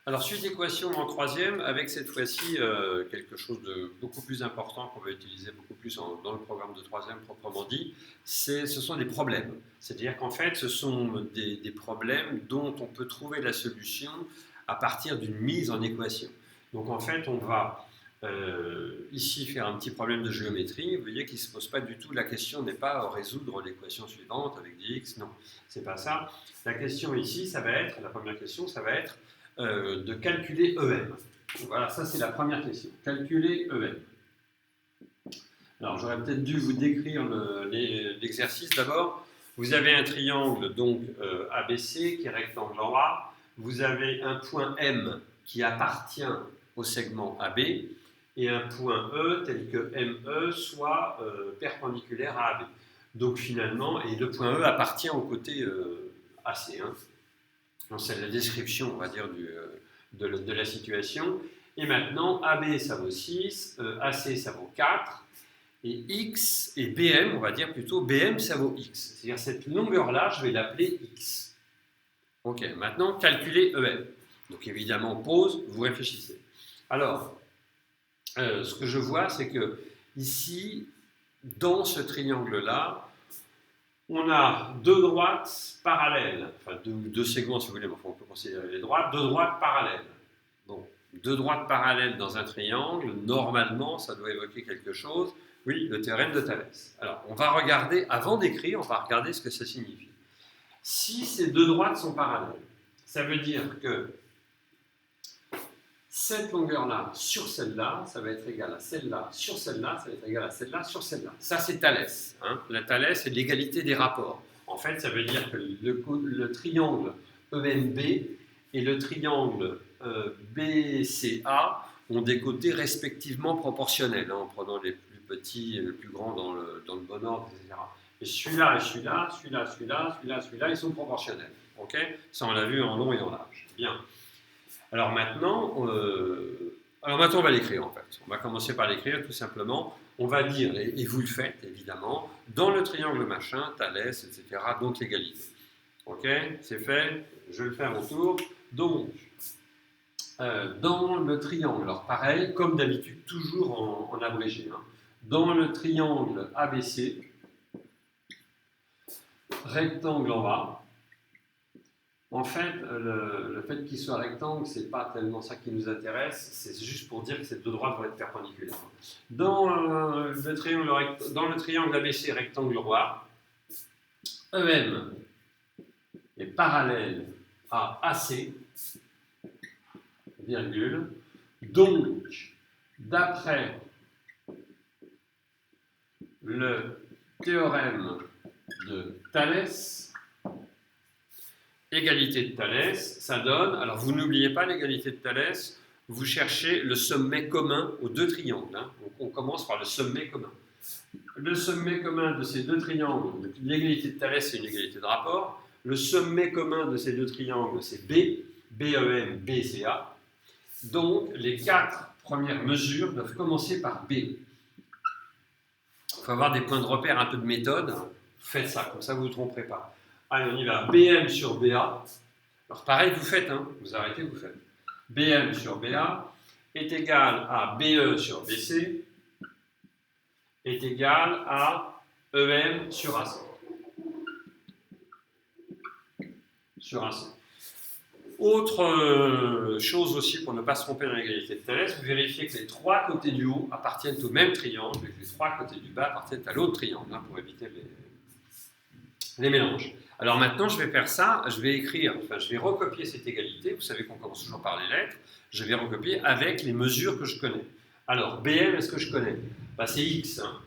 Alors, suite d'équation en troisième, avec cette fois-ci quelque chose de beaucoup plus important qu'on va utiliser beaucoup plus dans le programme de troisième proprement dit, ce sont des problèmes. C'est-à-dire qu'en fait, ce sont des problèmes dont on peut trouver la solution à partir d'une mise en équation. Donc en fait, on va ici faire un petit problème de géométrie. Vous voyez qu'il ne se pose pas du tout, la question n'est pas résoudre l'équation suivante avec des x, non, c'est pas ça. La question ici, ça va être, la première question, ça va être de calculer EM. Voilà, ça c'est la première question. Calculer EM. Alors j'aurais peut-être dû vous décrire l'exercice d'abord. Vous avez un triangle donc ABC qui est rectangle en A. Vous avez un point M qui appartient au segment AB et un point E tel que ME soit perpendiculaire à AB. Donc finalement, et le point E appartient au côté AC. Hein. C'est la description, on va dire, de la situation. Et maintenant, AB, ça vaut 6, AC, ça vaut 4, et X et BM, on va dire plutôt, BM, ça vaut X. C'est-à-dire cette longueur-là, je vais l'appeler X. Ok, maintenant, calculez EM. Donc évidemment, pause, vous réfléchissez. Alors, ce que je vois, c'est que ici, dans ce triangle-là, on a deux droites parallèles, enfin deux segments si vous voulez, mais on peut considérer les droites, deux droites parallèles. Bon, deux droites parallèles dans un triangle, normalement, ça doit évoquer quelque chose. Oui, le théorème de Thalès. Alors, on va regarder, avant d'écrire, on va regarder ce que ça signifie. Si ces deux droites sont parallèles, ça veut dire que cette longueur-là sur celle-là, ça va être égal à celle-là sur celle-là, ça va être égal à celle-là sur celle-là. Ça, c'est Thalès. Hein. La Thalès, c'est l'égalité des rapports. En fait, ça veut dire que le triangle EMB et le triangle BCA ont des côtés respectivement proportionnels, hein, en prenant les plus petits et les plus grands dans le bon ordre, etc. Et celui-là, celui-là, celui-là, celui-là, celui-là, celui-là, ils sont proportionnels. Okay, ça, on l'a vu en long et en large. Bien. Alors maintenant, on va l'écrire en fait. On va commencer par l'écrire tout simplement. On va dire, et vous le faites évidemment, dans le triangle machin, Thalès, etc., donc l'égalité. Ok, c'est fait, je vais le faire au tour. Donc, dans le triangle, alors pareil, comme d'habitude, toujours en abrégé. Hein. Dans le triangle ABC, rectangle en A, en fait, le fait qu'il soit rectangle, c'est pas tellement ça qui nous intéresse, c'est juste pour dire que ces deux droites vont être perpendiculaires. Dans le triangle ABC rectangle roi, EM est parallèle à AC, virgule. Donc, d'après le théorème de Thalès, égalité de Thalès, ça donne, alors vous n'oubliez pas l'égalité de Thalès, vous cherchez le sommet commun aux deux triangles. Hein. Donc on commence par le sommet commun. Le sommet commun de ces deux triangles, l'égalité de Thalès, c'est une égalité de rapport. Le sommet commun de ces deux triangles, c'est B, BEM, BCA. Donc les quatre premières mesures doivent commencer par B. Il faut avoir des points de repère, un peu de méthode. Faites ça, comme ça vous ne vous tromperez pas. Allez, on y va. BM sur BA. Alors pareil, vous faites, hein. Vous arrêtez, vous faites. BM sur BA est égal à BE sur BC est égal à EM sur AC. Sur AC. Autre chose aussi pour ne pas se tromper dans l'égalité de Thalès, vous vérifiez que les trois côtés du haut appartiennent au même triangle et que les trois côtés du bas appartiennent à l'autre triangle, hein, pour éviter les mélanges. Alors maintenant, je vais faire ça, je vais recopier cette égalité, vous savez qu'on commence toujours par les lettres, je vais recopier avec les mesures que je connais. Alors, BM, est-ce que je connais? C'est X, hein.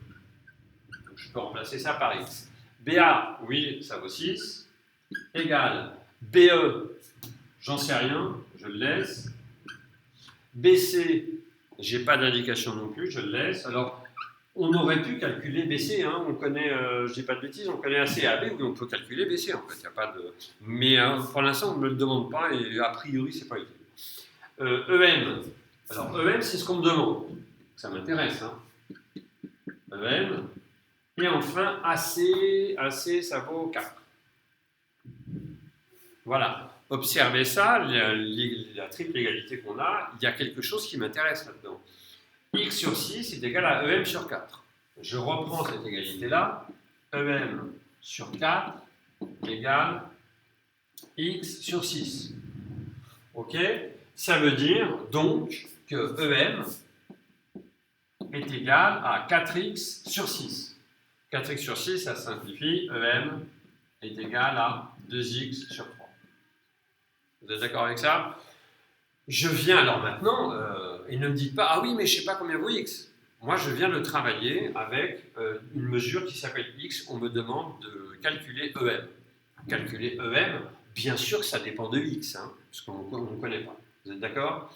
Donc, je peux remplacer ça par X. BA, oui, ça vaut 6, égale BE, j'en sais rien, je le laisse. BC, j'ai pas d'indication non plus, je le laisse. Alors, on aurait pu calculer BC, hein, on connaît, je dis pas de bêtises, on connaît AC et AB, oui, on peut calculer BC en fait, il n'y a pas de... Mais pour l'instant, on ne me le demande pas et a priori, c'est pas utile. EM, alors EM, c'est ce qu'on me demande, ça m'intéresse, hein. EM, et enfin AC, ça vaut 4. Voilà. observez ça, la triple égalité qu'on a, il y a quelque chose qui m'intéresse là-dedans. X sur 6 est égal à EM sur 4. Je reprends cette égalité-là. EM sur 4 égale X sur 6. Ok? Ça veut dire donc que EM est égal à 4x sur 6. 4x sur 6, ça simplifie. EM est égal à 2x sur 3. Vous êtes d'accord avec ça? Je viens alors maintenant, et ne me dites pas, ah oui, mais je ne sais pas combien vaut x. Moi, je viens de travailler avec une mesure qui s'appelle x. On me demande de calculer EM. Calculer EM, bien sûr que ça dépend de x, hein, parce qu'on ne connaît pas. Vous êtes d'accord?